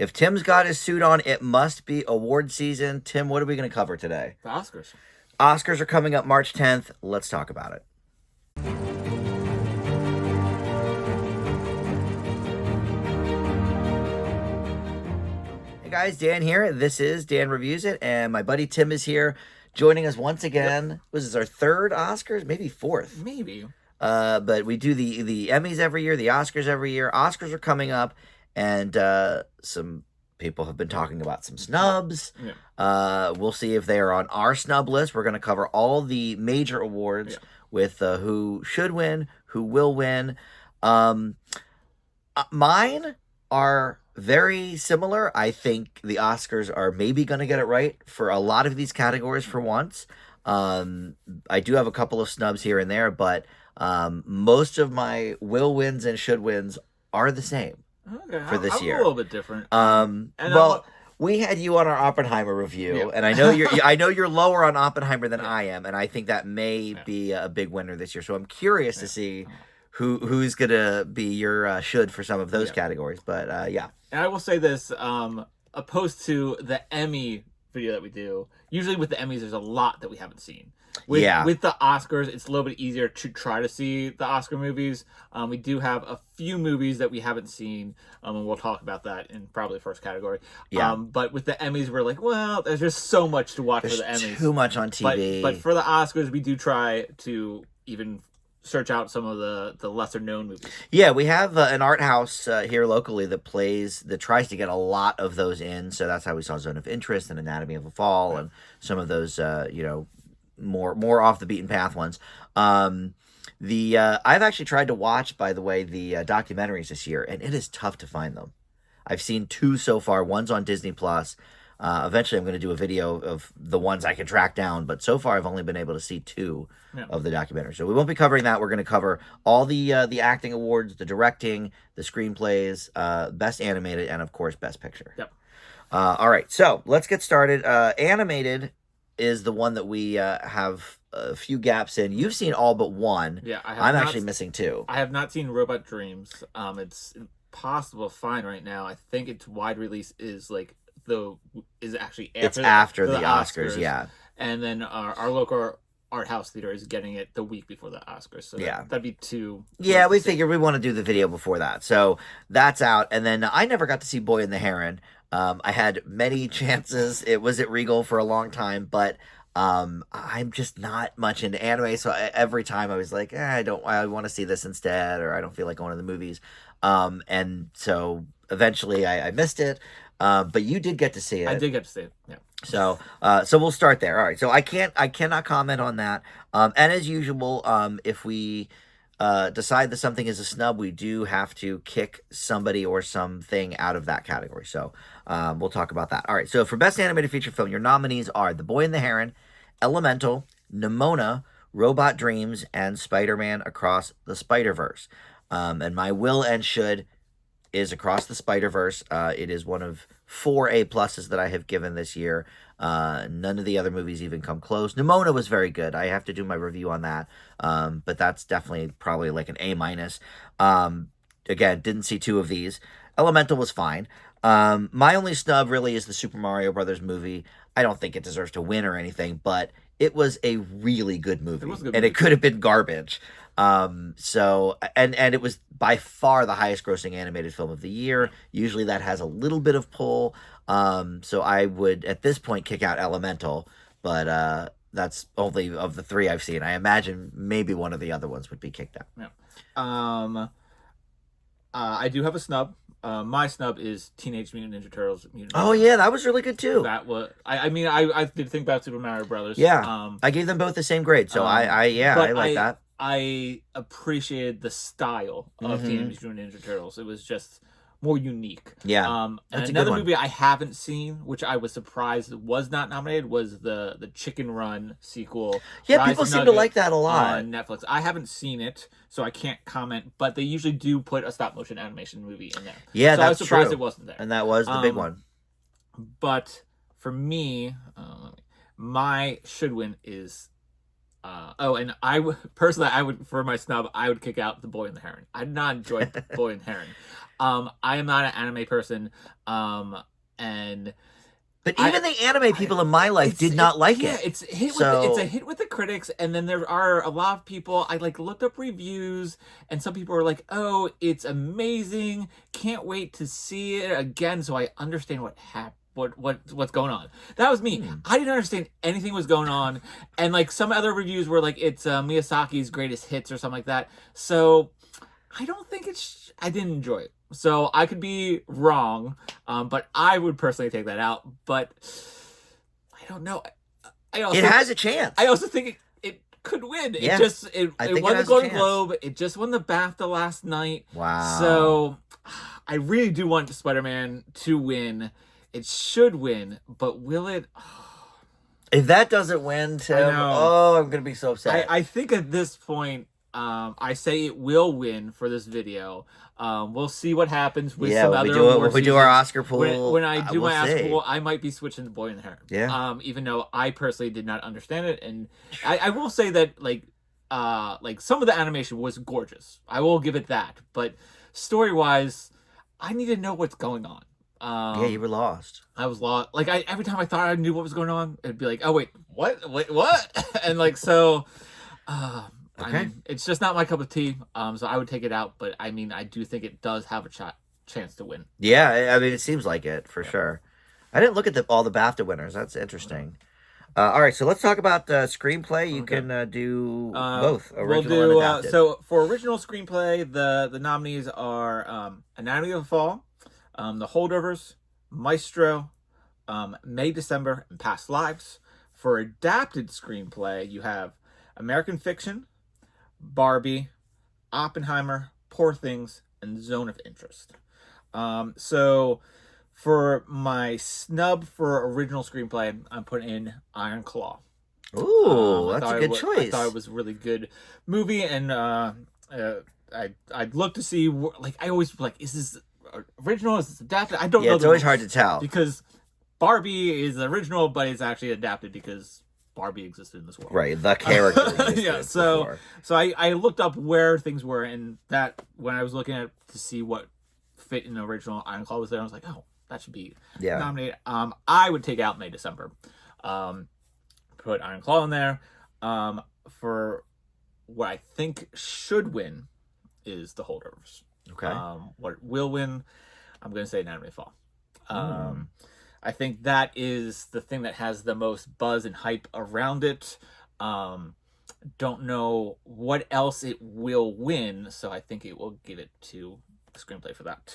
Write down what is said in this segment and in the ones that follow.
If Tim's got his suit on, it must be award season. Tim, what are we going to cover today? The Oscars. Oscars are coming up March 10th. Let's talk about it. Hey guys, Dan here. This is Dan Reviews It, and my buddy Tim is here joining us once again. Yep. This is our third Oscars, maybe fourth. Maybe. But we do the Emmys every year, the Oscars every year. Oscars are coming up, and some people have been talking about some snubs. Yeah. We'll see if they are on our snub list. We're going to cover all the major awards with who should win, who will win. Mine are very similar. I think the Oscars are maybe going to get it right for a lot of these categories for once. I do have a couple of snubs here and there, but most of my will wins and should wins are the same for this year. A little bit different. We had you on our Oppenheimer review, and I know you're lower on Oppenheimer than I am, and I think that may be a big winner this year. So I'm curious to see who's gonna be your should for some of those categories. But yeah. And I will say this, opposed to the Emmy video that we do, usually with the Emmys, there's a lot that we haven't seen. With the Oscars, it's a little bit easier to try to see the Oscar movies. We do have a few movies that we haven't seen, and we'll talk about that in probably the first category. Yeah. But with the Emmys, we're like, well, there's just so much to watch for the Emmys. Too much on TV. But for the Oscars, we do try to even search out some of the lesser known movies. Yeah, we have an art house here locally that tries to get a lot of those in. So that's how we saw Zone of Interest and Anatomy of a Fall and some of those more off the beaten path ones. I've actually tried to watch, by the way, the documentaries this year, and it is tough to find them. I've seen 2 so far. One's on Disney Plus. Eventually, I'm going to do a video of the ones I can track down, but so far I've only been able to see 2 of the documentaries. So we won't be covering that. We're going to cover all the acting awards, the directing, the screenplays, best animated, and of course best picture. Yep. All right, so let's get started. Animated is the one that we have a few gaps in. You've seen all but one. Yeah, I'm actually missing 2. I have not seen Robot Dreams. It's impossible to find right now. I think its wide release is actually after the Oscars, yeah. And then our local art house theater is getting it the week before the Oscars. So that'd be 2. Yeah, we figured we want to do the video before that. So that's out. And then I never got to see Boy and the Heron. I had many chances. It was at Regal for a long time, but I'm just not much into anime. So every time I was like, I want to see this instead, or I don't feel like going to the movies. And so eventually I missed it. But you did get to see it. I did get to see it. Yeah. So we'll start there. All right. So I cannot comment on that. And as usual, if we decide that something is a snub, we do have to kick somebody or something out of that category. So we'll talk about that. All right. So for best animated feature film, your nominees are The Boy and the Heron, Elemental, Nimona, Robot Dreams, and Spider-Man Across the Spider-Verse. And my will and should is Across the Spider-Verse. It is one of 4 A+ that I have given this year. None of the other movies even come close. Nimona was very good. I have to do my review on that. But that's definitely probably like an A-. Again, didn't see 2 of these. Elemental was fine. My only snub really is the Super Mario Brothers movie. I don't think it deserves to win or anything, but it was a really good movie. It could have been garbage. So it was by far the highest grossing animated film of the year. Usually that has a little bit of pull. So I would at this point kick out Elemental, but that's only of the 3 I've seen. I imagine maybe one of the other ones would be kicked out. Yeah. I do have a snub. My snub is Teenage Mutant Ninja Turtles. Yeah, that was really good too. That was. I did think about Super Mario Brothers. Yeah. I gave them both the same grade, so I like that. I appreciated the style of Teenage Mutant Ninja Turtles. It was just more unique. Yeah. And another movie I haven't seen, which I was surprised was not nominated, was the Chicken Run sequel. Yeah, Rise people of seem to Nugget like that a lot on Netflix. I haven't seen it, so I can't comment. But they usually do put a stop motion animation movie in there. Yeah, so that's I was surprised true. It wasn't there. And that was the big one. But for me, my should win is. And I would personally, for my snub, I would kick out The Boy and the Heron. I did not enjoy The Boy and the Heron. I am not an anime person, and but even the anime people in my life did not like it. It's hit so... it's a hit with the critics, and then there are a lot of people. I like looked up reviews, and some people are like, "Oh, it's amazing! Can't wait to see it again." So I understand what happened. What's going on? That was me. I didn't understand anything was going on, and like some other reviews were like it's Miyazaki's greatest hits or something like that. So I don't think it's. I didn't enjoy it. So I could be wrong, but I would personally take that out. But I don't know. It has a chance. I also think it could win. Yeah. It won the Golden Globe. It just won the BAFTA last night. Wow. So I really do want Spider-Man to win. It should win, but will it? If that doesn't win, Tim, I'm going to be so upset. I think at this point, I say it will win for this video. We'll see what happens with some other awards. When we do our Oscar pool. When I do my Oscar pool, I might be switching to Boy in the Heron. Yeah. Even though I personally did not understand it, and I will say that like some of the animation was gorgeous. I will give it that, but story wise, I need to know what's going on. Yeah, you were lost. I was lost. Like every time I thought I knew what was going on, it'd be like, oh wait, what? And like so. Okay. I mean, it's just not my cup of tea. So I would take it out, but I mean, I do think it does have a chance to win. Yeah, I mean, it seems like it for sure. I didn't look at all the BAFTA winners. That's interesting. All right, so let's talk about screenplay. You can do both original and adapted. So for original screenplay, the nominees are Anatomy of the Fall, The Holdovers, Maestro, May, December, and Past Lives. For adapted screenplay, you have American Fiction, Barbie, Oppenheimer, Poor Things, and Zone of Interest. So for my snub for original screenplay, I'm putting in Iron Claw. Ooh, that's a good choice. I thought it was a really good movie, and I'd look to see like I always like, is this original? Is this adapted? I don't know. It's always hard to tell because Barbie is original, but it's actually adapted because Barbie existed in this world. Right, the character. Yeah, so I looked up where things were, and that when I was looking at to see what fit in the original, Iron Claw was there. I was like, oh, that should be nominated. I would take out May, December. Put Iron Claw in there. For what I think should win is The Holdovers. Okay. What will win, I'm going to say Anatomy of the Fall. I think that is the thing that has the most buzz and hype around it. Don't know what else it will win, so I think it will give it to the screenplay for that.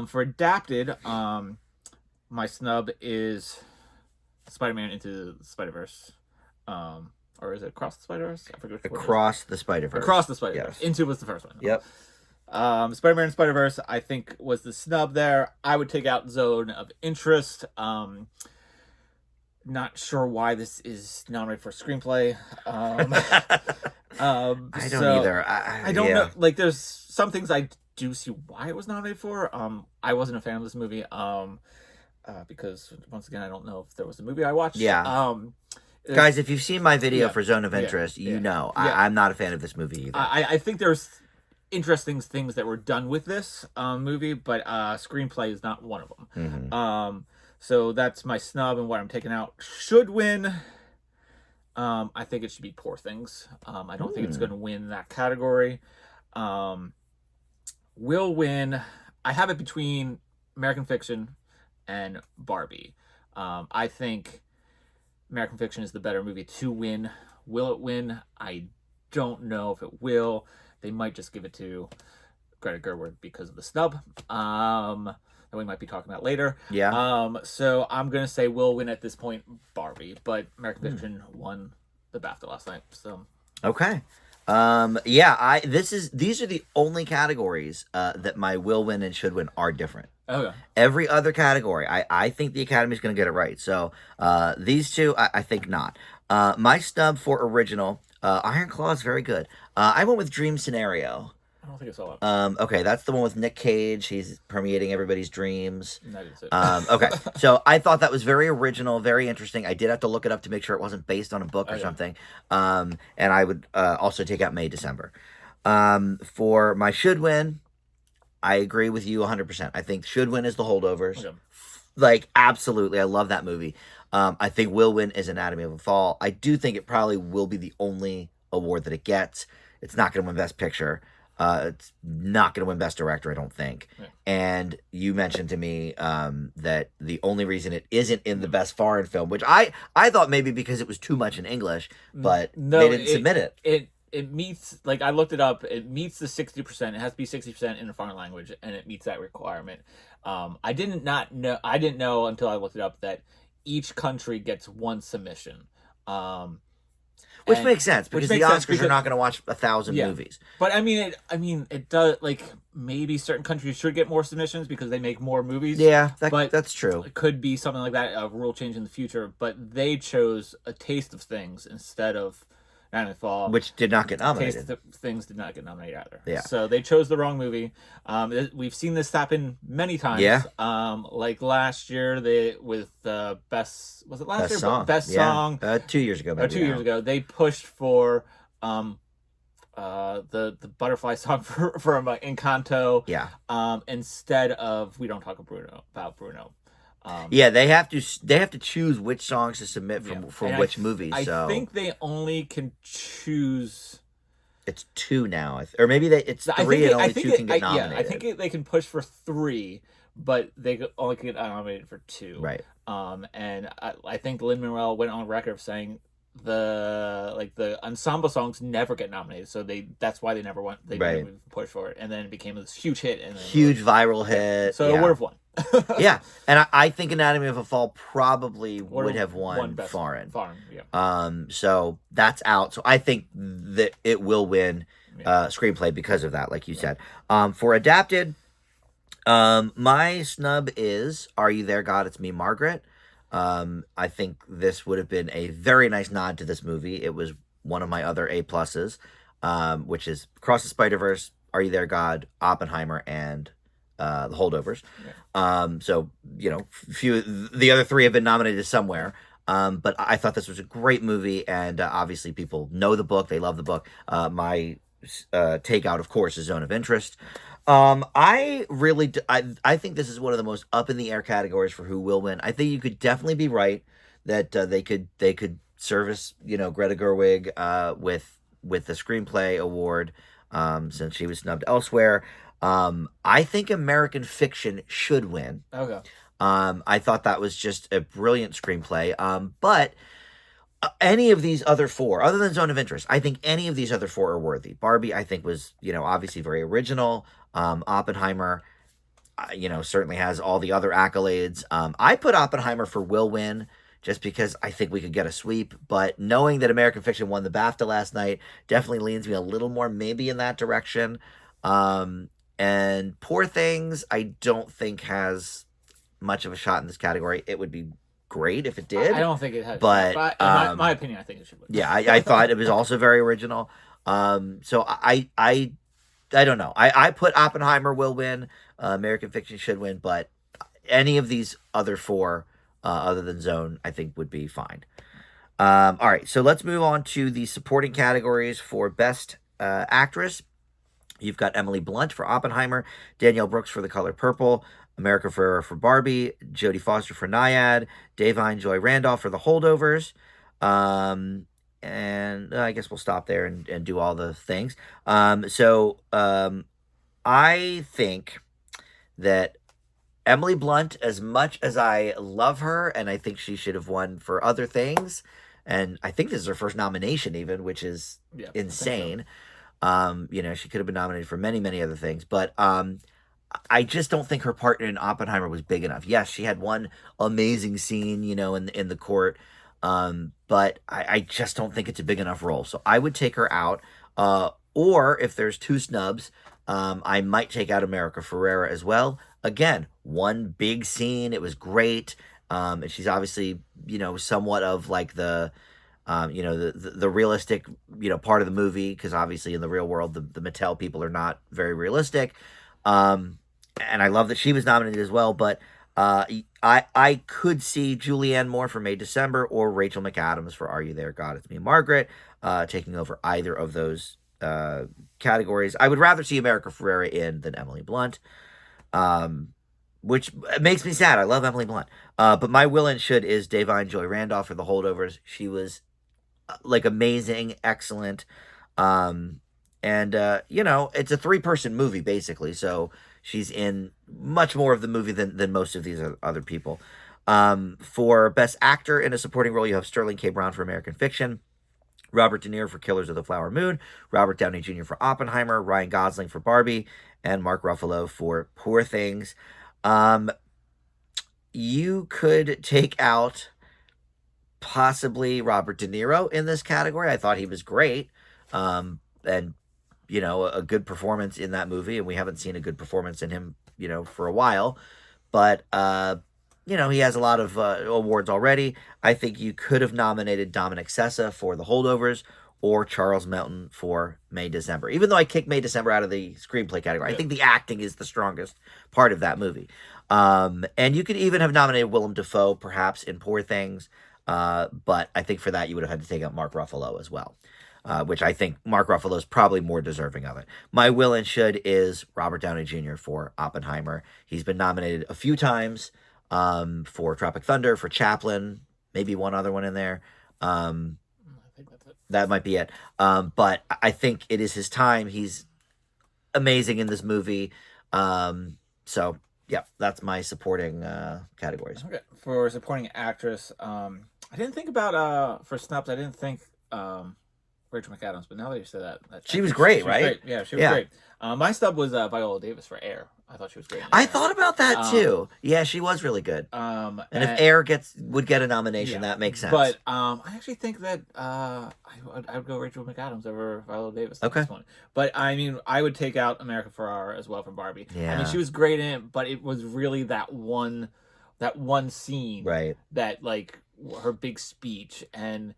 For adapted, my snub is Spider-Man Into the Spider-Verse. Or is it Across the Spider-Verse? I forget which Across the Spider-Verse. Across the Spider-Verse. Yes. Into was the first one. Yep. Spider-Man and Spider-Verse, I think, was the snub there. I would take out Zone of Interest. Not sure why this is nominated for screenplay. I don't either. I don't know. Like, there's some things I do see why it was nominated for. I wasn't a fan of this movie. Because once again, I don't know if there was a movie I watched. Yeah. Guys, if you've seen my video for Zone of Interest, you know I'm not a fan of this movie either. I think there's interesting things that were done with this movie, but screenplay is not one of them. So that's my snub, and what I'm taking out should win. I think it should be Poor Things. I don't think it's going to win that category. Will win. I have it between American Fiction and Barbie. I think American Fiction is the better movie to win. Will it win? I don't know if it will. They might just give it to Greta Gerwig because of the snub. That we might be talking about later. Yeah. So I'm gonna say will win at this point Barbie, but American Fiction won the BAFTA last night. So okay. Yeah. These are the only categories that my will win and should win are different. Okay. Every other category, I think the Academy's going to get it right. So these two, I think not. My snub for original, Iron Claw is very good. I went with Dream Scenario. I don't think I saw that. Okay, that's the one with Nick Cage. He's permeating everybody's dreams. That is it. Okay, so I thought that was very original, very interesting. I did have to look it up to make sure it wasn't based on a book or something. And I would also take out May, December. For my should win, I agree with you 100%. I think should win is The Holdovers. Okay. Like, absolutely. I love that movie. I think will win is Anatomy of a Fall. I do think it probably will be the only award that it gets. It's not going to win Best Picture. It's not going to win Best Director, I don't think. Yeah. And you mentioned to me that the only reason it isn't in the Best Foreign Film, which I thought maybe because it was too much in English, but no, they didn't submit it. It meets, like, I looked it up. It meets the 60%. It has to be 60% in a foreign language, and it meets that requirement. I didn't know until I looked it up that each country gets one submission. Which makes sense because the Oscars are not going to watch 1,000 movies. But I mean, it does, like, maybe certain countries should get more submissions because they make more movies. Yeah, that's true. It could be something like that, a rule change in the future. But they chose A Taste of Things instead of Anatomy of a Fall, which did not get nominated. Taste of Things did not get nominated either. Yeah. So they chose the wrong movie. We've seen this happen many times. Yeah. Like last year, with best, was it last Best year? Song. Best Song. 2 years ago. Maybe 2 years ago, they pushed for the butterfly song from Encanto. Yeah. Instead of We Don't Talk about Bruno. Yeah, they have to choose which songs to submit from which movies. So I think they only can choose. It's 2 now, or maybe it's 3 and only 2 can get nominated. I think they can push for 3, but they only can get nominated for 2. Right. And I think Lin-Manuel went on record of saying the ensemble songs never get nominated, so that's why they never won. They didn't even push for it, and then it became this huge hit, and huge viral hit. So it would have won. Yeah, and I think Anatomy of a Fall probably would have won foreign. Yeah. So that's out. So I think that it will win screenplay because of that, like you said. For adapted, my snub is Are You There, God? It's Me, Margaret. I think this would have been a very nice nod to this movie. It was one of my other A pluses, which is Across the Spider-Verse, Are You There, God, Oppenheimer, and The Holdovers. So, the other 3 have been nominated somewhere. But I thought this was a great movie, and obviously people know the book. They love the book. My takeout, of course, is Zone of Interest. I think this is one of the most up in the air categories for who will win. I think you could definitely be right that they could service Greta Gerwig with the screenplay award since she was snubbed elsewhere. I think American Fiction should win. Okay. I thought that was just a brilliant screenplay. But any of these other 4, other than Zone of Interest, I think any of these other 4 are worthy. Barbie, I think, was, obviously very original. Oppenheimer, certainly has all the other accolades. I put Oppenheimer for will win just because I think we could get a sweep. But knowing that American Fiction won the BAFTA last night definitely leans me a little more maybe in that direction. And Poor Things, I don't think has much of a shot in this category. It would be great if it did. I don't think it has. But in my opinion, I think it should win. Yeah, I thought it was also very original. So I don't know. I put Oppenheimer will win. American Fiction should win, but any of these other 4, other than Zone, I think would be fine. All right, so let's move on to the supporting categories for Best Actress. You've got Emily Blunt for Oppenheimer, Danielle Brooks for The Color Purple, America Ferrera for Barbie, Jodie Foster for Nyad, Davine Joy Randolph for The Holdovers. And I guess we'll stop there and do all the things. I think that Emily Blunt, as much as I love her, and I think she should have won for other things, and I think this is her first nomination even, which is insane. She could have been nominated for many, many other things, but I just don't think her part in Oppenheimer was big enough. Yes, she had one amazing scene, in the court, but I just don't think it's a big enough role. So I would take her out. Or if there's 2 snubs, I might take out America Ferrera as well. Again, one big scene. It was great. And she's obviously, somewhat of like the realistic, part of the movie, because obviously in the real world, the Mattel people are not very realistic. And I love that she was nominated as well, but I could see Julianne Moore for May December or Rachel McAdams for Are You There, God? It's Me, Margaret, taking over either of those categories. I would rather see America Ferrera in than Emily Blunt, which makes me sad. I love Emily Blunt. But my will and should is Davine Joy Randolph for The Holdovers. She was like amazing, excellent. And it's a 3-person movie basically, so she's in much more of the movie than most of these other people. For Best Actor in a Supporting Role, you have Sterling K. Brown for American Fiction, Robert De Niro for Killers of the Flower Moon, Robert Downey Jr. for Oppenheimer, Ryan Gosling for Barbie, and Mark Ruffalo for Poor Things. You could take out possibly Robert De Niro in this category. I thought he was great. And a good performance in that movie, and we haven't seen a good performance in him, for a while. But he has a lot of awards already. I think you could have nominated Dominic Sessa for The Holdovers or Charles Melton for May December. Even though I kicked May December out of the screenplay category, I think the acting is the strongest part of that movie. And you could even have nominated Willem Dafoe, perhaps, in Poor Things. But I think for that, you would have had to take out Mark Ruffalo as well. Which I think Mark Ruffalo is probably more deserving of it. My will and should is Robert Downey Jr. for Oppenheimer. He's been nominated a few times for Tropic Thunder, for Chaplin, maybe one other one in there. I think that's it. That might be it. But I think it is his time. He's amazing in this movie. So, yeah, that's my supporting categories. Okay. For supporting actress, I didn't think about, for snubs, I didn't think... Rachel McAdams, but now that you said that she was great, right? Great. Yeah, she was great. My snub was Viola Davis for Air. I thought she was great. I thought about that too. Yeah, she was really good. And if Air would get a nomination, that makes sense. But I actually think that I would go Rachel McAdams over Viola Davis. Okay. This one. But I mean, I would take out America Ferrera as well from Barbie. Yeah. I mean, she was great in it, but it was really that one scene, right? That like her big speech, and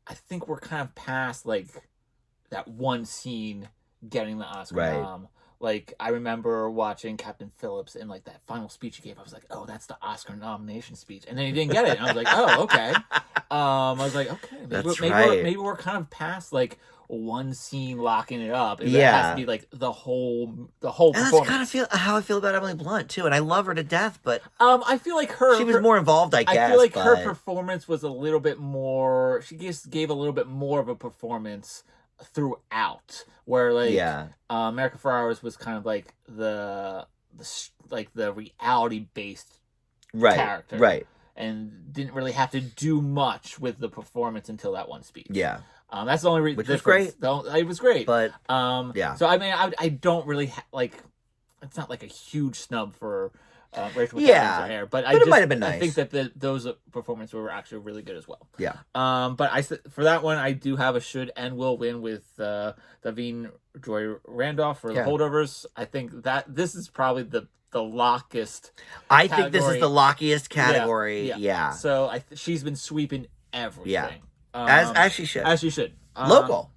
I think we're kind of past like that one scene getting the Oscar nom. Like I remember watching Captain Phillips and like that final speech he gave. I was like, oh, that's the Oscar nomination speech, and then he didn't get it. And I was like, oh, okay. I was like, okay, maybe we're kind of past like one scene locking it up. It has to be like the whole performance. That's kind of how I feel about Emily Blunt too, and I love her to death. But I feel like she was more involved. I guess I feel like her performance was a little bit more. She just gave a little bit more of a performance throughout, where like America Ferrera's was kind of like the reality based character, right, and didn't really have to do much with the performance until that one speech. Yeah. That's the only reason. Which was great. It was great. But, So, I mean, I don't really, it's not like a huge snub for Rachel McAdams or Air. But it might have been nice. I think that those performances were actually really good as well. Yeah. But for that one, I do have a should and will win with Davine Joy Randolph for The Holdovers. I think that this is probably the lockiest I think this is the lockiest category. Yeah. So she's been sweeping everything. Yeah. As she should. As she should. Local.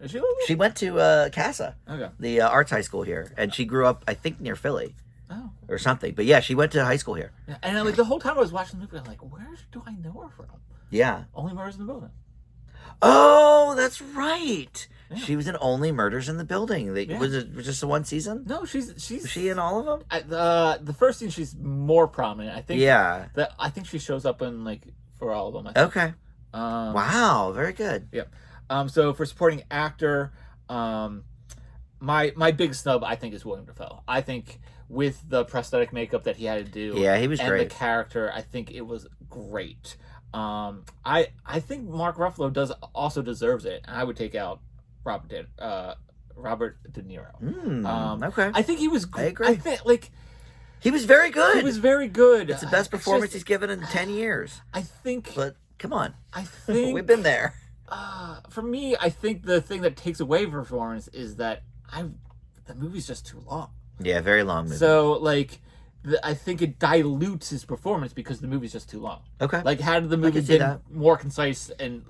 Is she local? She went to CASA, the arts high school here, and she grew up, I think, near Philly. Oh. Or something. But yeah, she went to high school here. Yeah. And like the whole time I was watching the movie, I'm like, where do I know her from? Yeah. Only Murders in the Building. Oh, that's right. Yeah. She was in Only Murders in the Building. Was it just the one season? No, she's. Was she in all of them? The first scene, she's more prominent. I think. Yeah. I think she shows up in for all of them. I think. Okay. Wow, very good. Yep. So for supporting actor, my big snub I think is William Dafoe. I think with the prosthetic makeup that he had to do, he was great. And the character, I think it was great. I think Mark Ruffalo also deserves it, and I would take out Robert De Niro. Okay. I think he was. I agree. I think he was very good. He was very good. It's the best performance he's given in 10 years. I think. But come on. I think we've been there. For me, I think the thing that takes away from performance is that the movie's just too long. Yeah, very long movie. So I think it dilutes his performance because the movie's just too long. Okay. Had the movie been more concise and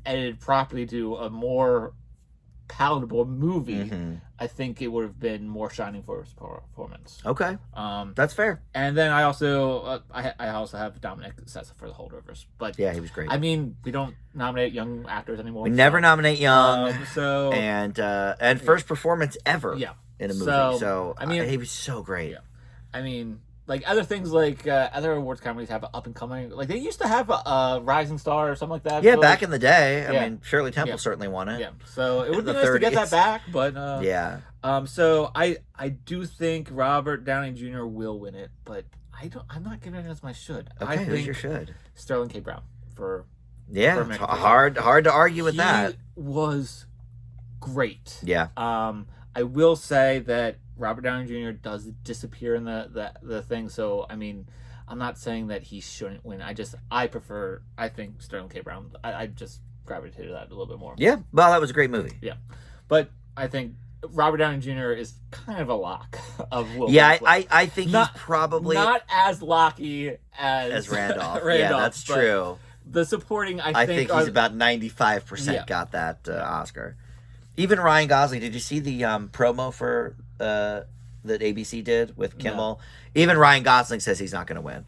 edited properly to a more palatable movie, I think it would have been more shining for his performance. Okay, that's fair. And then I also I also have Dominic Sessa for the Holdovers, but yeah, he was great. I mean, we don't nominate young actors anymore. We never nominate young, and first performance ever in a movie. So I mean, he was so great. Yeah, I mean. Like other things, like other awards companies have up and coming. Like they used to have a rising star or something like that. Yeah, so back in the day. I mean, Shirley Temple certainly won it. Yeah, so it would be nice to get that back. But yeah. So I do think Robert Downey Jr. will win it, but I'm not giving it as my should. Okay, I think who's your should? Sterling K. Brown for it's hard to argue with that. He was great. Yeah. I will say that Robert Downey Jr. does disappear in the thing, so I mean, I'm not saying that he shouldn't win. I think Sterling K. Brown. I just gravitated to that a little bit more. Yeah, well, that was a great movie. Yeah, but I think Robert Downey Jr. is kind of a lock of Will. Yeah, I think he's probably not as locky as Randolph. Yeah, that's true. The supporting, I think he's about 95% got that Oscar. Even Ryan Gosling. Did you see the promo for that ABC did with Kimmel? No. Even Ryan Gosling says he's not going to win.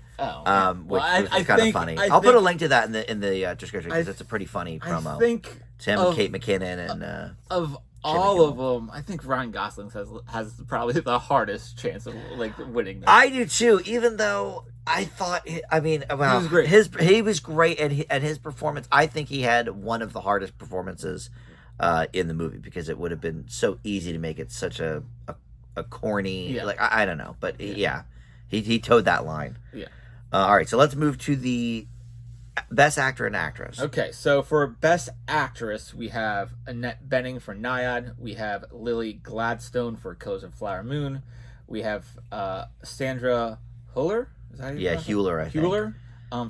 Which is kind of funny. I'll put a link to that in the description because it's a pretty funny promo. I think it's him and Kate McKinnon and of all of them, I think Ryan Gosling has probably the hardest chance of winning this. I do too. Even though I thought, he was great. He was great, and his performance. I think he had one of the hardest performances in the movie because it would have been so easy to make it such a corny, I don't know, but he towed that line. Yeah. All right, so let's move to the best actor and actress. Okay, so for best actress, we have Annette Bening for Nyad. We have Lily Gladstone for Killers of the Flower Moon. We have Sandra Hüller. Is that Hüller. I think. Hüller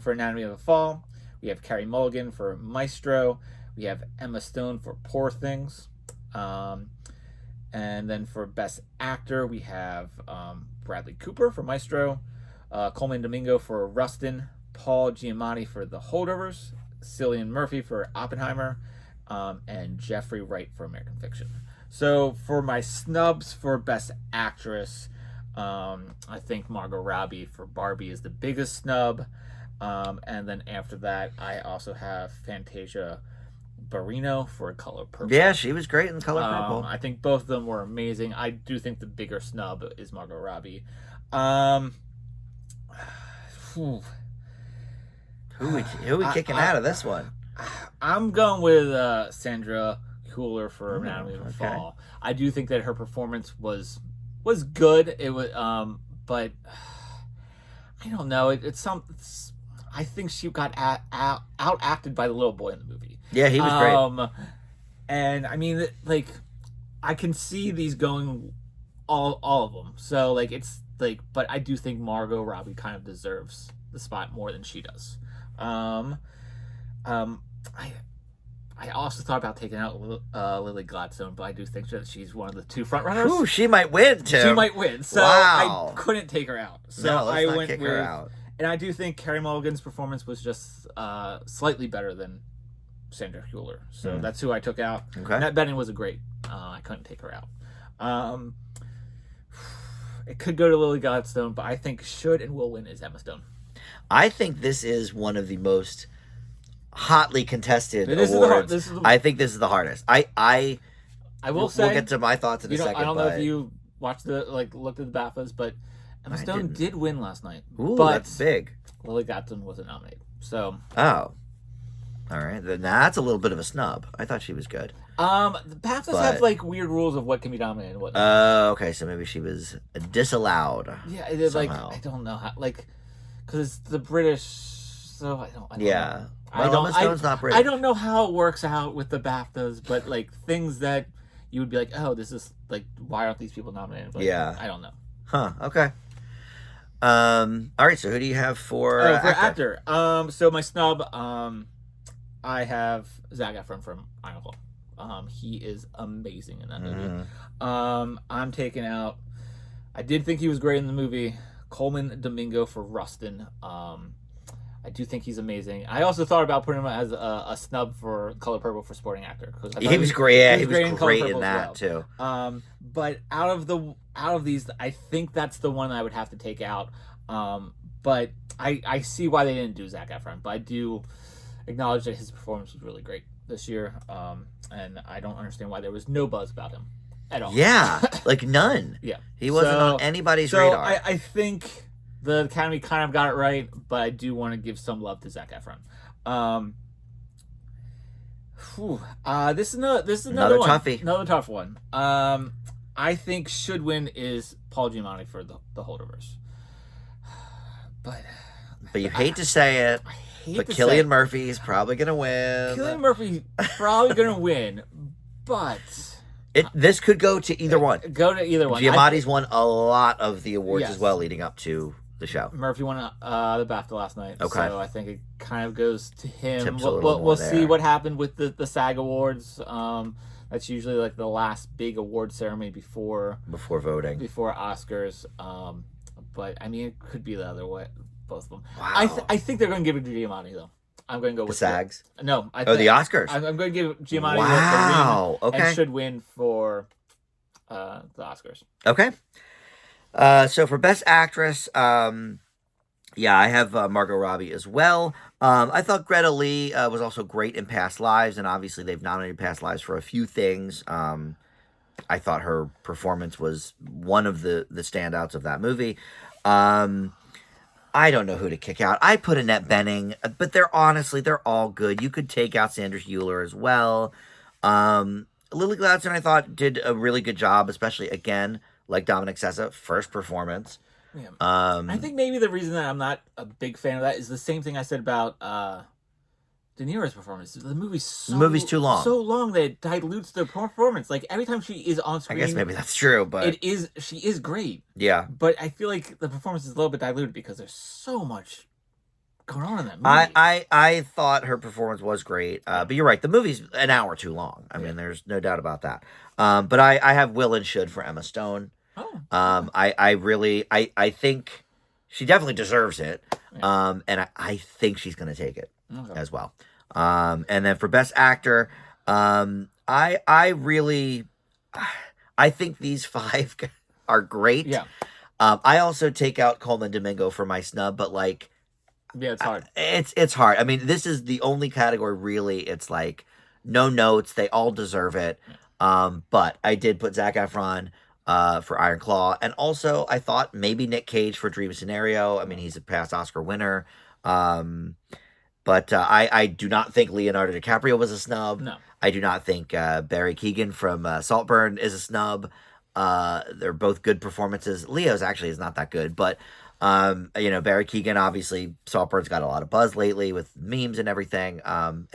for Anatomy of a Fall. We have Carey Mulligan for Maestro. We have Emma Stone for Poor Things. And then for Best Actor, we have Bradley Cooper for Maestro, Coleman Domingo for Rustin, Paul Giamatti for The Holdovers, Cillian Murphy for Oppenheimer, and Jeffrey Wright for American Fiction. So for my snubs for Best Actress, I think Margot Robbie for Barbie is the biggest snub. And then after that, I also have Fantasia Barrino for Color Purple. Yeah, she was great in Color Purple. I think both of them were amazing. I do think the bigger snub is Margot Robbie. Who are we kicking out of this one? I'm going with Sandra Hüller for Anatomy of a Fall. I do think that her performance was good. It was, but I don't know. I think she got out-acted by the little boy in the movie. Yeah, he was great. And I mean, I can see these going all of them. So but I do think Margot Robbie kind of deserves the spot more than she does. I also thought about taking out Lily Gladstone, but I do think that she's one of the two front runners. Ooh, she might win too. She might win. So I couldn't take her out. So I went kick her out. And I do think Carey Mulligan's performance was just slightly better than Sandra Hüller. So that's who I took out. Okay. Annette Bening was great. I couldn't take her out. It could go to Lily Gladstone, but I think should and will win is Emma Stone. I think this is one of the most hotly contested awards. I think this is the hardest. I will say we'll get to my thoughts in a second. I don't know if you watched looked at the BAFTAs, but Emma Stone did win last night. Ooh, that's big. Lily Gladstone wasn't nominated. So all right. Then that's a little bit of a snub. I thought she was good. The BAFTAs have weird rules of what can be nominated and what not. Okay, so maybe she was disallowed. Yeah, it is I don't know how because it's the British. So I don't. Yeah. Know. Emma Stone's not British. I don't know how it works out with the BAFTAs, but things that you would be like, oh, this is why aren't these people nominated? But I don't know. Huh. Okay. All right. So who do you have for actor? So my snub, I have Zac Efron from Iron Claw. He is amazing in that movie. I'm taking out. I did think he was great in the movie. Coleman Domingo for Rustin. I do think he's amazing. I also thought about putting him as a snub for Color Purple for supporting actor because He was great. Yeah, he was great in Color great Purple in that as well. too. But out of these, I think that's the one I would have to take out. But I see why they didn't do Zac Efron. But I do acknowledge that his performance was really great this year. And I don't understand why there was no buzz about him at all. Yeah, like none. Yeah, he wasn't on anybody's radar. I think the Academy kind of got it right, but I do want to give some love to Zac Efron. This is another one. Toughie. Another tough one. I think should win is Paul Giamatti for the Holdovers. But you hate to say it, but Cillian Murphy is probably going to win. Cillian Murphy probably going to win, but this could go to either one. Go to either one. Giamatti's won a lot of the awards as well leading up to the show. Murphy won the BAFTA last night, so I think it kind of goes to him. We'll see what happened with the SAG Awards. That's usually like the last big award ceremony before voting, before Oscars. But I mean, it could be the other way, both of them. Wow. I think they're going to give it to Giamatti though. I'm going to go with the SAGs. No, the Oscars. I'm going to give Giamatti the win, and should win for the Oscars. Okay. So for Best Actress, I have Margot Robbie as well. I thought Greta Lee was also great in Past Lives, and obviously they've nominated Past Lives for a few things. I thought her performance was one of the standouts of that movie. I don't know who to kick out. I put Annette Bening, but they're all good. You could take out Sandra Hüller as well. Lily Gladstone, I thought, did a really good job, especially, again, like Dominic Sessa, first performance. Yeah. I think maybe the reason that I'm not a big fan of that is the same thing I said about De Niro's performance. The movie's too long. So long that it dilutes the performance. Like every time she is on screen, I guess maybe that's true, but she is great. Yeah. But I feel like the performance is a little bit diluted because there's so much going on in that movie. I thought her performance was great, but you're right. The movie's an hour too long. I mean, there's no doubt about that. But I have will and should for Emma Stone. Oh. I think she definitely deserves it. Yeah. And I think she's going to take it as well. And then for Best Actor, I think these five are great. Yeah. I also take out Coleman Domingo for my snub, but like, yeah, it's hard. It's hard. I mean, this is the only category really. It's like no notes. They all deserve it. But I did put Zac Efron for Iron Claw, and also I thought maybe Nick Cage for Dream Scenario. I mean, he's a past Oscar winner. But I do not think Leonardo DiCaprio was a snub. No. I do not think Barry Keoghan from Saltburn is a snub. They're both good performances. Leo's actually is not that good, but Barry Keoghan, obviously, Saltburn's got a lot of buzz lately with memes and everything. And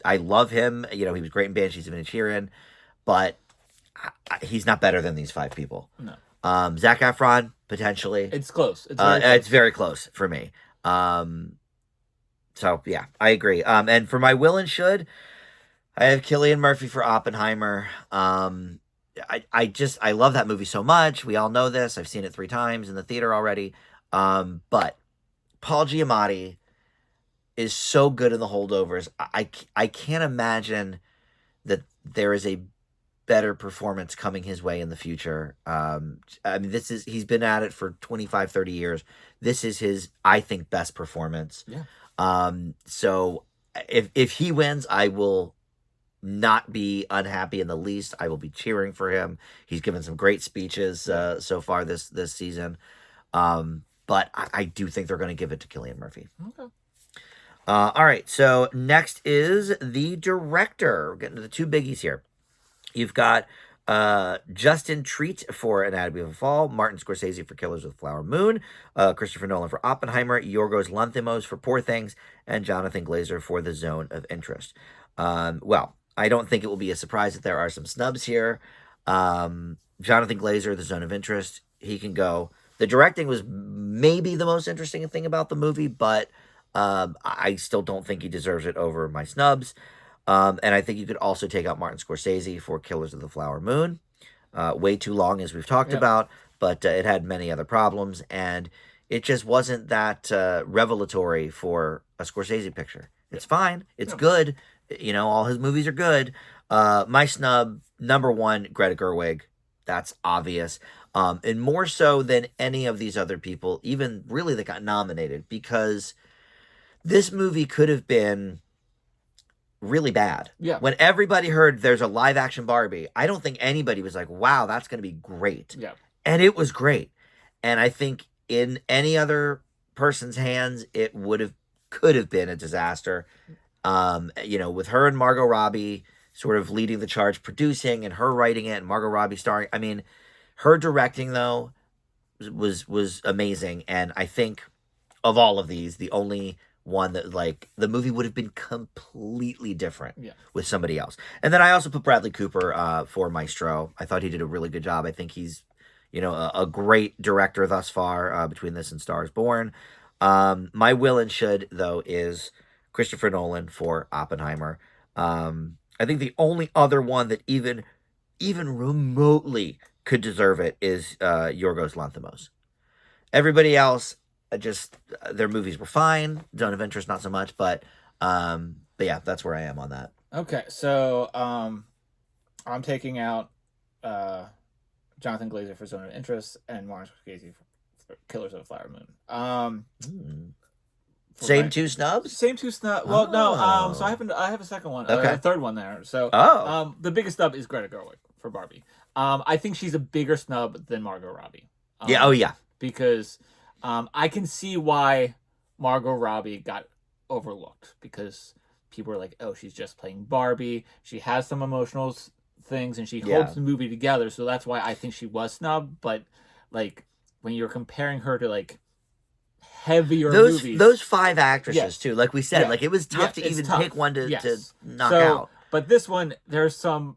I love him. He was great in Banshees of Inisherin, but he's not better than these five people. No. Zac Efron, potentially. It's close. It's very close for me. So, yeah, I agree. And for my will and should, I have Cillian Murphy for Oppenheimer. I love that movie so much. We all know this. I've seen it 3 times in the theater already. But Paul Giamatti is so good in The Holdovers. I can't imagine that there is a better performance coming his way in the future. I mean, he's been at it for 25, 30 years. This is his, I think, best performance. Yeah. So if he wins, I will not be unhappy in the least. I will be cheering for him. He's given some great speeches so far this season. But I do think they're going to give it to Cillian Murphy. Okay. All right. So next is the director. We're getting to the 2 biggies here. You've got Justin Treat for Anatomy of a Fall, Martin Scorsese for Killers of the Flower Moon, Christopher Nolan for Oppenheimer, Yorgos Lanthimos for Poor Things, and Jonathan Glazer for The Zone of Interest. Well, I don't think it will be a surprise that there are some snubs here. Jonathan Glazer, The Zone of Interest, he can go. The directing was maybe the most interesting thing about the movie, but I still don't think he deserves it over my snubs. And I think you could also take out Martin Scorsese for Killers of the Flower Moon. Way too long, as we've talked about, but it had many other problems. And It just wasn't that revelatory for a Scorsese picture. It's fine. It's good. You know, all his movies are good. My snub, number one, Greta Gerwig. That's obvious. And more so than any of these other people, even really that got nominated, because this movie could have been really bad. Yeah. When everybody heard there's a live action Barbie, I don't think anybody was like, wow, that's going to be great. Yeah. And it was great. And I think in any other person's hands, it could have been a disaster. You know, with her and Margot Robbie sort of leading the charge, producing, and her writing it, and Margot Robbie starring. I mean, her directing though was amazing. And I think of all of these, the only one that, like, the movie would have been completely different with somebody else. And then I also put Bradley Cooper for Maestro. I thought he did a really good job. I think he's, you know, a great director thus far, between this and Stars Born. My will and should, though, is Christopher Nolan for Oppenheimer. I think the only other one that even remotely could deserve it is Yorgos Lanthimos. Everybody else, just their movies were fine. Zone of Interest, not so much, but yeah, that's where I am on that. Okay, so I'm taking out Jonathan Glazer for Zone of Interest and Martin Scorsese for Killers of the Flower Moon. Same two snubs? Same two snubs. Well, no. So I have a second one. Okay. A third one there. So the biggest snub is Greta Gerwig for Barbie. I think she's a bigger snub than Margot Robbie. Yeah. Oh yeah. Because I can see why Margot Robbie got overlooked, because people were like, "Oh, she's just playing Barbie. She has some emotional things, and she holds the movie together." So that's why I think she was snubbed. But like when you're comparing her to like heavier movies, those five actresses too, like we said, like it was tough to even pick one to knock out. But this one, there's some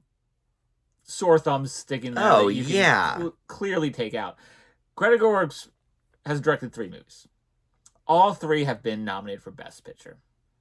sore thumbs sticking there. Oh that you can clearly take out. Greta Gerwig has directed 3 movies. All 3 have been nominated for Best Picture.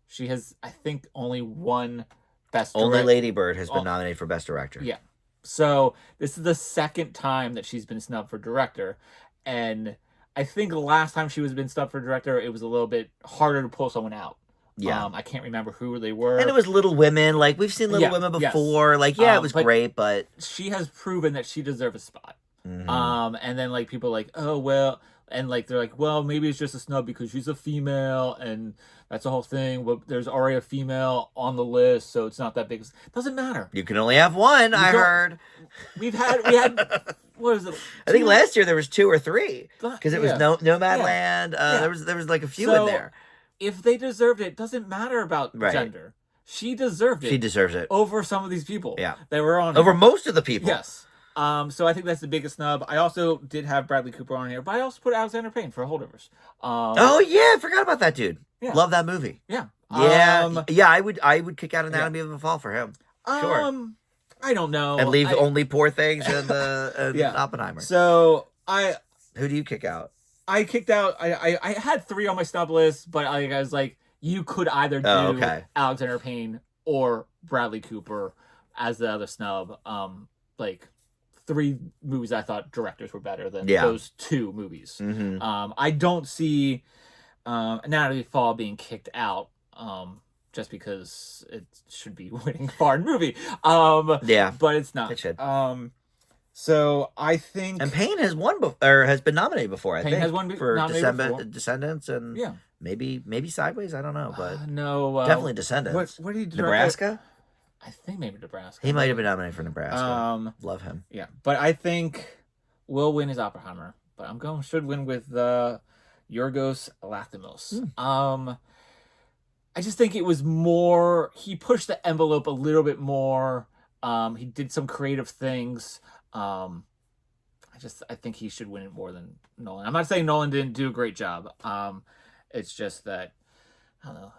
She has, I think, only one Best Director. Only Lady Bird has been nominated for Best Director. Yeah. So this is the second time that she's been snubbed for Director. And I think the last time she was been snubbed for Director, it was a little bit harder to pull someone out. Yeah. I can't remember who they were. And it was Little Women. Like, we've seen Little Women before. Yes. Like, it was great, but she has proven that she deserves a spot. Mm-hmm. And then, like, people are like, oh, well... And, like, they're like, well, maybe it's just a snub because she's a female, and that's the whole thing. Well, there's already a female on the list, so it's not that big. Doesn't matter. You can only have one, I heard. We had, what is it? I think last year there was 2 or 3. Because it was Nomadland. There was, like, a few in there. If they deserved it, doesn't matter about gender. She deserved it. She deserves it. Over some of these people. Yeah. That were on Over most of the people. Yes. So I think that's the biggest snub. I also did have Bradley Cooper on here, but I also put Alexander Payne for Holdovers. Oh yeah, I forgot about that dude. Yeah. Love that movie. Yeah. Yeah, I would kick out Anatomy of a Fall for him. Sure. I don't know. And leave only Poor Things and Oppenheimer. So who do you kick out? I kicked out. I had 3 on my snub list, but I was like, you could either do Alexander Payne or Bradley Cooper as the other snub. Like 3 movies I thought directors were better than those 2 movies. Mm-hmm. I don't see Anatomy of a Fall being kicked out just because it should be winning foreign movie. But it's not. It should. So I think, and Payne has won or has been nominated before. I think has won for Descendants and maybe Sideways. I don't know, but no, definitely Descendants. What did he direct? Nebraska? I think maybe Nebraska. He might have been nominated for Nebraska. Love him. Yeah, but I think will win is Oppenheimer. But I'm going should win with Yorgos Lanthimos. I just think it was more. He pushed the envelope a little bit more. He did some creative things. I think he should win it more than Nolan. I'm not saying Nolan didn't do a great job. It's just that I don't know.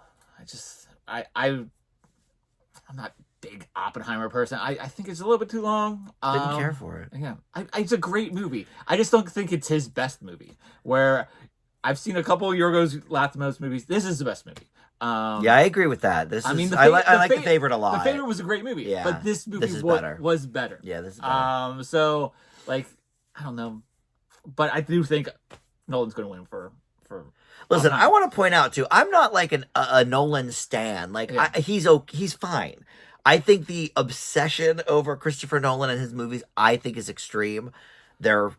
I'm not big Oppenheimer person. I think it's a little bit too long. Didn't care for it. Yeah, it's a great movie. I just don't think it's his best movie. Where I've seen a couple of Yorgos Lanthimos movies. This is the best movie. Yeah, I agree with that. I like The Favorite a lot. The Favorite was a great movie. Yeah, but this movie was better. Yeah, this is better. So like I don't know, but I do think Nolan's going to win for. Listen, I want to point out too. I'm not like a Nolan stan. Like Yeah. he's fine. I think the obsession over Christopher Nolan and his movies, I think, is extreme. They're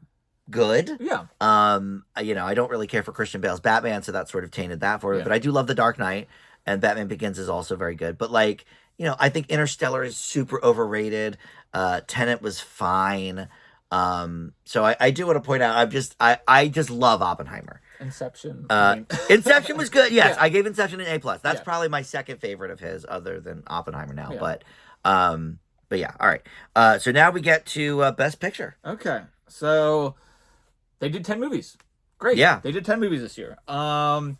good. Yeah. You know, I don't really care for Christian Bale's Batman, so that sort of tainted that for me. Yeah. But I do love The Dark Knight, and Batman Begins is also very good. But like, you know, I think Interstellar is super overrated. Tenet was fine. So I do want to point out, I just love Oppenheimer. Inception. Inception was good. Yes, Yeah. I gave Inception an A+. That's Yeah. probably my second favorite of his, other than Oppenheimer now. Yeah. But yeah, all right. So now we get to Best Picture. Okay, so they did 10 movies. Great. Yeah, they did 10 movies this year. For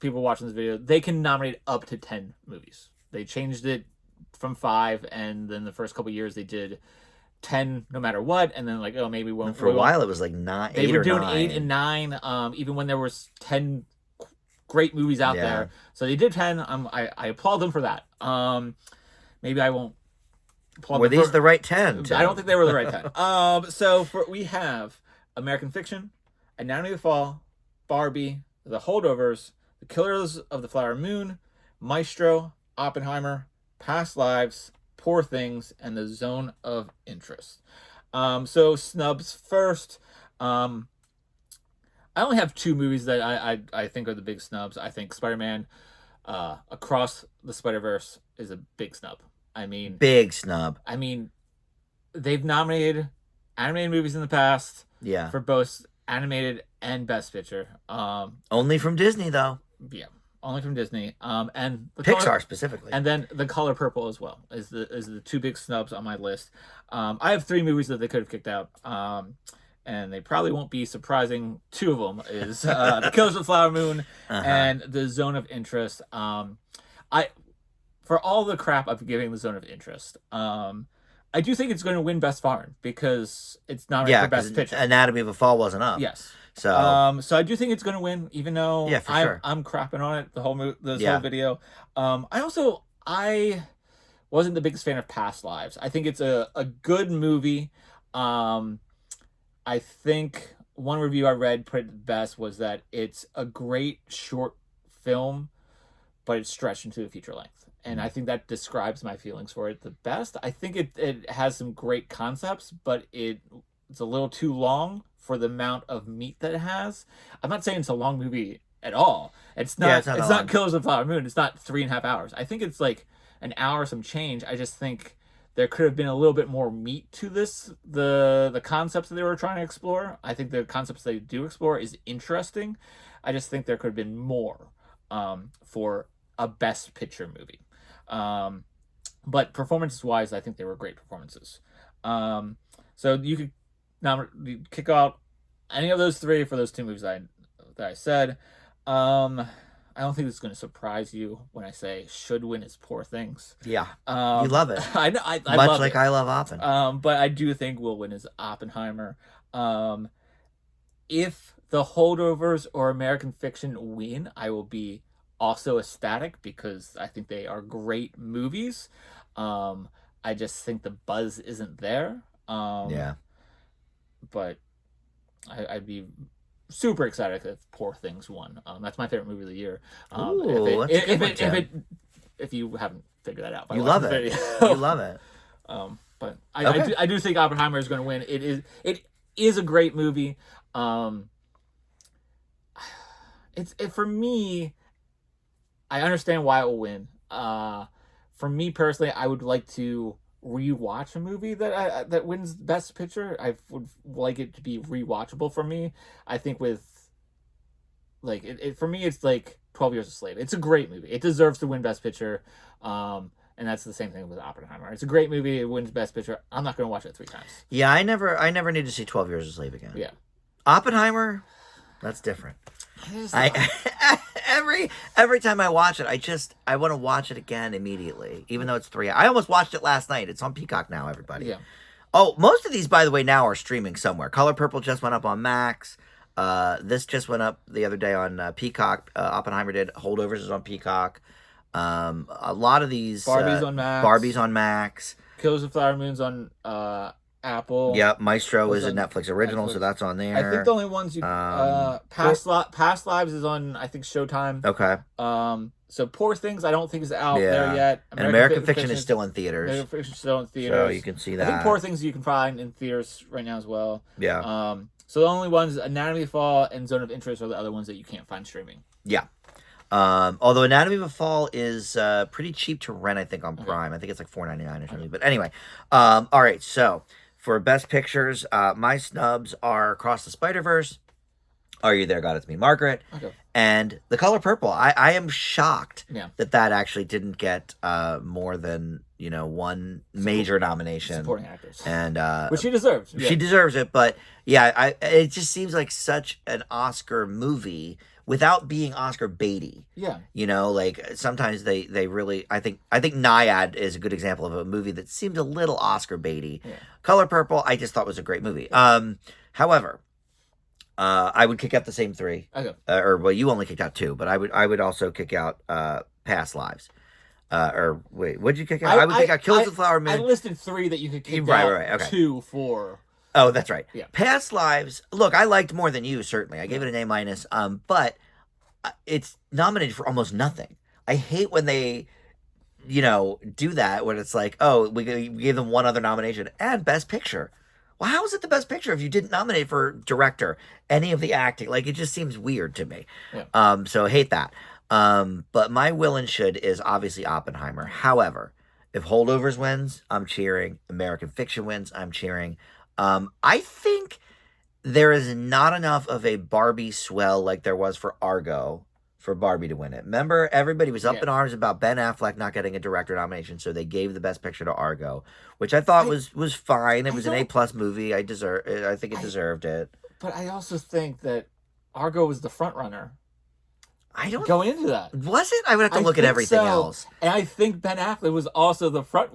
people watching this video, they can nominate up to 10 movies. They changed it from 5, and then the first couple years they did 10 no matter what, and then like, oh, maybe we won't. For a while it was like 9. They were doing 9. 8 and 9, even when there was 10 great movies out there. So they did 10. I applaud them for that. Maybe I won't. Were these the right 10? I don't think they were the right 10. So we have American Fiction, Anatomy of the Fall, Barbie, The Holdovers, The Killers of the Flower Moon, Maestro, Oppenheimer, Past Lives, Poor Things, and The Zone of Interest. So snubs first. I only have 2 movies that I think are the big snubs. I think Spider-Man Across the Spider-Verse is a big snub. I mean, big snub. I mean, they've nominated animated movies in the past. Yeah. For both animated and Best Picture. Only from Disney though. Yeah, only from Disney. And the Pixar specifically. And then The Color Purple as well is the 2 big snubs on my list. I have 3 movies that they could have kicked out. And they probably won't be surprising. 2 of them is The Killers of the Flower Moon and The Zone of Interest. For all the crap I've giving The Zone of Interest, I do think it's going to win Best Foreign because it's not for Best Picture. Anatomy of a Fall wasn't up. Yes. So so I do think it's going to win, even though I'm crapping on it whole video. I wasn't the biggest fan of Past Lives. I think it's a good movie. I think one review I read put it best was that it's a great short film, but it's stretched into a feature length. And I think that describes my feelings for it the best. I think it has some great concepts, but it's a little too long for the amount of meat that it has. I'm not saying it's a long movie at all. It's not. It's not Killers of the Flower Moon. It's not 3.5 hours. I think it's like an hour some change. I just think there could have been a little bit more meat to this. The concepts that they were trying to explore. I think the concepts they do explore is interesting. I just think there could have been more for a Best Picture movie. But performance-wise, I think they were great performances. So you could now kick out any of those 3 for those 2 movies that I said. I don't think it's going to surprise you when I say should win is Poor Things. Yeah, you love it. I know. I much love like it. I love Oppenheimer. But I do think will win is Oppenheimer. If The Holdovers or American Fiction win, I will be also ecstatic because I think they are great movies. I just think the buzz isn't there. But I'd be super excited if Poor Things won. That's my favorite movie of the year. If you haven't figured that out, you love it. You love it. But I do think Oppenheimer is going to win. It is a great movie. For me. I understand why it will win. For me personally, I would like to rewatch a movie that wins Best Picture. I would like it to be rewatchable for me. I think with for me, it's like 12 Years a Slave. It's a great movie. It deserves to win Best Picture. And that's the same thing with Oppenheimer. It's a great movie. It wins Best Picture. I'm not going to watch it 3 times. Yeah, I never need to see 12 Years a Slave again. Yeah. Oppenheimer, that's different. Every time I watch it, I want to watch it again immediately, even though it's 3. I almost watched it last night. It's on Peacock now, everybody. Yeah. Oh, most of these, by the way, now are streaming somewhere. Color Purple just went up on Max. This just went up the other day on Peacock. Oppenheimer did. Holdovers is on Peacock. A lot of these. Barbie's on Max. Barbie's on Max. Killers of the Flower Moon's on Apple. Yep, Maestro Was is a on Netflix original, Netflix. so that's on I think there. the only ones you Past Lives is on, I think, Showtime. Okay. So Poor Things I don't think is out there Yeah. yet. And American Fiction is still in theaters. American Fiction is still in theaters. So you can see that. I think Poor Things you can find in theaters right now as well. Yeah. So the only ones, Anatomy of Fall and Zone of Interest, are the other ones that you can't find streaming. Yeah. Although Anatomy of a Fall is pretty cheap to rent, I think, on Prime. I think it's like $4.99 or something. But anyway, all right. So for Best Pictures, my snubs are Across the Spider-Verse, Are You There, God, It's Me, Margaret, and The Color Purple. I am shocked that actually didn't get more than one major nomination. Supporting actors, and which she deserves. Yeah. She deserves it, but yeah, it just seems like such an Oscar movie without being Oscar baity. Yeah. Like sometimes they really I think Naiad is a good example of a movie that seemed a little Oscar baity. Yeah. Color Purple, I just thought was a great movie. However, I would kick out the same three. Okay. Or well, you only kicked out two, but I would also kick out Past Lives. Or wait, what'd you kick out? I would kick out Kills the Flower Moon. I listed three that you could kick out. Right. Okay. 2, 4. Oh, that's right. Yeah. Past Lives. Look, I liked more than you. Certainly, I gave it an A-. But it's nominated for almost nothing. I hate when they, do that. When it's like, oh, we gave them one other nomination and Best Picture. Well, how is it the Best Picture if you didn't nominate for director, any of the acting? Like, it just seems weird to me. Yeah. So I hate that. But my will and should is obviously Oppenheimer. However, if Holdovers wins, I'm cheering. American Fiction wins, I'm cheering. I think there is not enough of a Barbie swell like there was for Argo for Barbie to win it. Remember, everybody was up in arms about Ben Affleck not getting a director nomination, so they gave the Best Picture to Argo, which I thought was fine. It was an A+ movie. I think it deserved it. But I also think that Argo was the front runner. I don't go into that. Was it? I would have to look at everything else. And I think Ben Affleck was also the front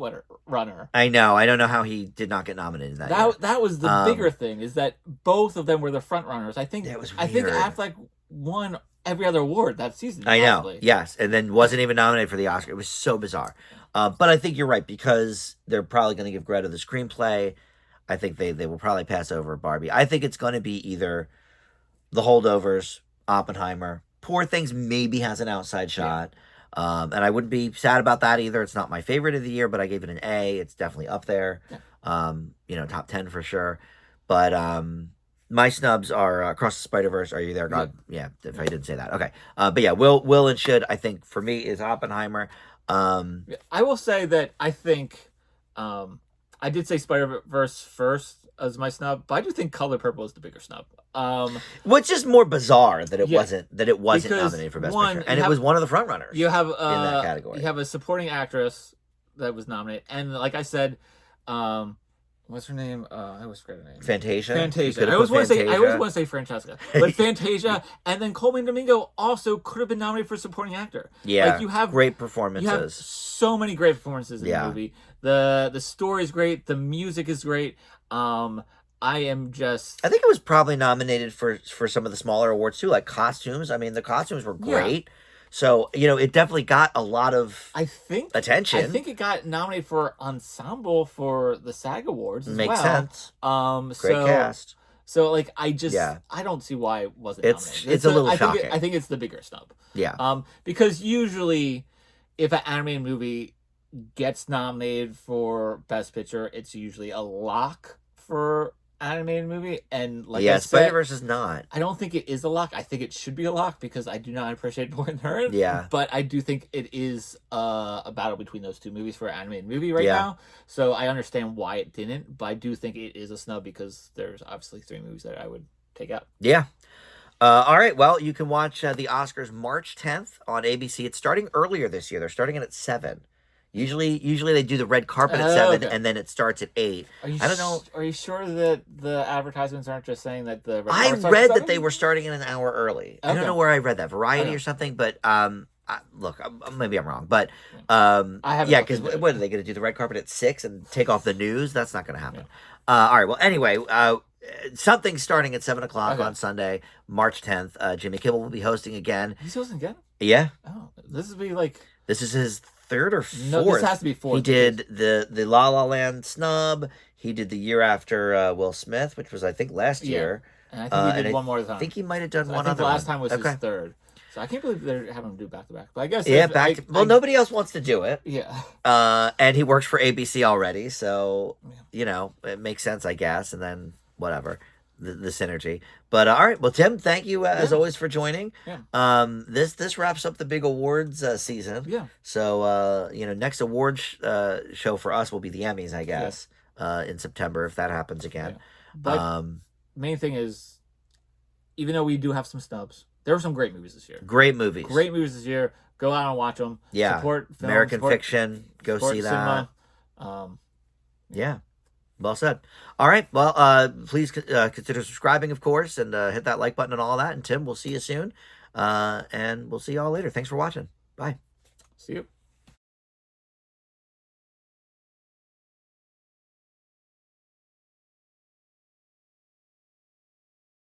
runner. I know. I don't know how he did not get nominated that year. That was the bigger thing, is that both of them were the front runners. I think Affleck won every other award that season. I know. Yes, and then wasn't even nominated for the Oscar. It was so bizarre. But I think you're right, because they're probably going to give Greta the screenplay. I think they will probably pass over Barbie. I think it's going to be either The Holdovers, Oppenheimer. Poor Things maybe has an outside shot. And I wouldn't be sad about that either. It's not my favorite of the year, but I gave it an A. It's definitely up there. Yeah. Top 10 for sure. But my snubs are Across the Spider-Verse, Are You There, God? Yeah, if I didn't say that. Okay. But yeah, will and should, I think, for me, is Oppenheimer. I will say that I think I did say Spider-Verse first as my snub, but I do think Color Purple is the bigger snub. What's just more bizarre that it wasn't nominated for Best Picture, and it was one of the front runners. You have in that category. You have a supporting actress that was nominated, and like I said, what's her name? I always forget her name. Fantasia. I always want to say Francesca, but Fantasia, and then Colman Domingo also could have been nominated for supporting actor. Yeah, you have great performances. You have so many great performances in the movie. The story is great. The music is great. I think it was probably nominated for some of the smaller awards too, like costumes. I mean, the costumes were great. Yeah. So, it definitely got a lot of attention. I think it got nominated for ensemble for the SAG Awards as Makes sense. Great cast. So, like, I don't see why it wasn't nominated. It's a little shocking. I think it's the bigger snub. Yeah. Because usually, if an animated movie gets nominated for Best Picture, it's usually a lock for animated movie, and like Spider-Verse is not. I don't think it is a lock. I think it should be a lock because I do not appreciate Boy and the Heron. Yeah, but I do think it is a battle between those two movies for an animated movie right now. So I understand why it didn't, but I do think it is a snub because there's obviously 3 movies that I would take out. Yeah. All right. Well, you can watch the Oscars March 10th on ABC. It's starting earlier this year. They're starting it at 7. Usually they do the red carpet at 7, and then it starts at 8. I don't know. Are you sure that the advertisements aren't just saying that the red carpet I read that they were starting it an hour early. Okay. I don't know where I read that, Variety or something, but look, maybe I'm wrong, but because what are they going to do, the red carpet at 6 and take off the news? That's not going to happen. Yeah. All right. Well, anyway, something starting at 7 o'clock on Sunday, March 10th. Jimmy Kimmel will be hosting again. He's hosting again? Yeah. Oh, this is his 3rd or 4th. No, this has to be 4th. He did the La La Land snub. He did the year after Will Smith, which was I think last year. And I think he did one more I time. think he might have done So one I think other last one. time was his third. So I can't believe they're having him do back to back. But I guess well, nobody else wants to do it. Yeah. And he works for ABC already, so it makes sense, I guess. And then whatever, the synergy. But all right, well, Tim, thank you as always for joining. Yeah. This wraps up the big awards season. Yeah. So next awards show for us will be the Emmys, I guess, in September if that happens again. Yeah. But main thing is, even though we do have some snubs, there were some great movies this year. Great movies this year. Go out and watch them. Yeah. Support film, American Fiction. Go see that. Cinema. Yeah. Well said. All right. Well, please consider subscribing, of course, and hit that like button and all that. And Tim, we'll see you soon. And we'll see y'all later. Thanks for watching. Bye. See you.